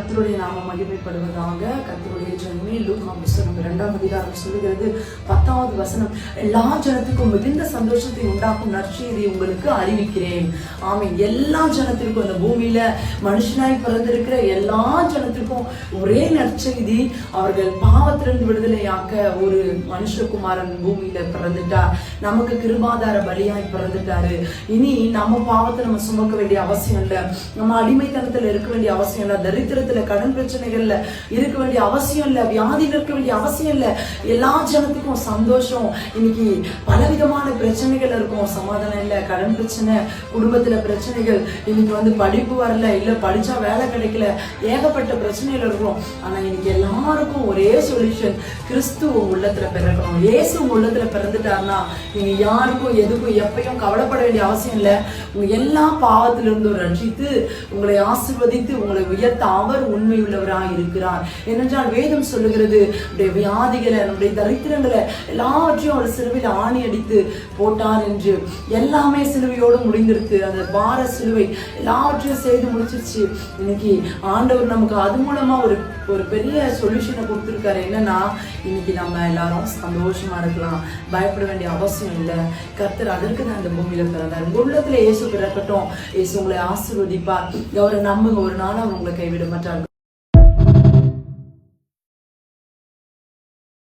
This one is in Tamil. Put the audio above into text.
கர்த்தருடைய நாம மகிமைப்படுவதாக. கர்த்தருடைய ஜனமே, லூக்கா புத்தகம் 2ஆம் அதிகாரம் சொல்லுகிறது 10வது வசனம், எல்லா ஜனத்துக்கும் மிகுந்த சந்தோஷத்தை உண்டாக்கும் நற்செய்தி உங்களுக்கு அறிவிக்கிறேன். ஆமென். எல்லா ஜனத்திற்கும், அந்த பூமியில மனுஷனாய் பிறந்திருக்கிற எல்லா ஜனத்திற்கும் ஒரே நற்செய்தி, அவர்கள் பாவத்திலிருந்து விடுதலையாக்க ஒரு மனுஷகுமாரன் பூமியில பிறந்துட்டார். நமக்கு கிருபாதார பலியாய் பிறந்துட்டாரு. இனி நம்ம பாவத்தை நம்ம சுமக்க வேண்டிய அவசியம் இல்லை. நம்ம அடிமைத்தனத்துல இருக்க வேண்டிய அவசியம் இல்லை. தரித்திரத்துல, கடன் பிரச்சனைகள்ல இருக்க வேண்டிய அவசியம் இல்லை. வியாதியில இருக்க வேண்டிய அவசியம் இல்லை. எல்லா ஜனத்துக்கும் சந்தோஷம். இன்னைக்கு பலவிதமான பிரச்சனைகள் இருக்கும். சமாதானம் இல்லை, கடன் பிரச்சனை, குடும்பத்துல பிரச்சனைகள், இன்னைக்கு படிப்பு வரல, இல்ல படிச்சா வேலை கிடைக்கல, ஏகப்பட்ட பிரச்சனைகள் இருக்கும். ஆனா இன்னைக்கு எல்லாருக்கும் ஒரே சொல்யூஷன், கிறிஸ்து உங்க உள்ளத்துல பிறக்கணும். இயேசு உங்க உள்ளத்துல பிறந்துட்டாருன்னா நீங்க யாருக்கும் எதுக்கும் எப்பயும் கவலைப்பட வேண்டிய அவசியம் இல்லை. உங்க எல்லா பாவத்திலிருந்து ரட்சித்து உங்களை ஆசீர்வதித்து உங்களை உயர்த்த அவர் உண்மை உள்ளவராக இருக்கிறார். ஏனென்றால் வேதம் சொல்லுகிறது, நம்முடைய வியாதிகளை, நம்முடைய தரித்திரங்களை எல்லாவற்றையும் அவர் சிலுவையில் ஆணி அடித்து போட்டார் என்று. எல்லாமே சிலுவையோடு முடிந்திருக்கு. அந்த பார சிலுவை எல்லாவற்றையும் செய்து முடிச்சிருச்சு. இன்னைக்கு ஆண்டவர் நமக்கு அது மூலமா ஒரு பெரிய சொல்யூஷனை கொடுத்துருக்காரு. என்னன்னா, இன்னைக்கு நம்ம எல்லாரும் சந்தோஷமா இருக்கலாம், பயப்பட வேண்டிய அவசியம் இல்லை. கர்த்தர் அதற்கு தான் இந்த பூமியில பிறந்தார். உங்க உள்ளத்துல இயேசு பிறக்கட்டும். இயேசு உங்களை ஆசீர்வதிப்பார். அவரை நம்புங்க, ஒரு நாள் அவர் உங்களை கைவிட மாட்டார்.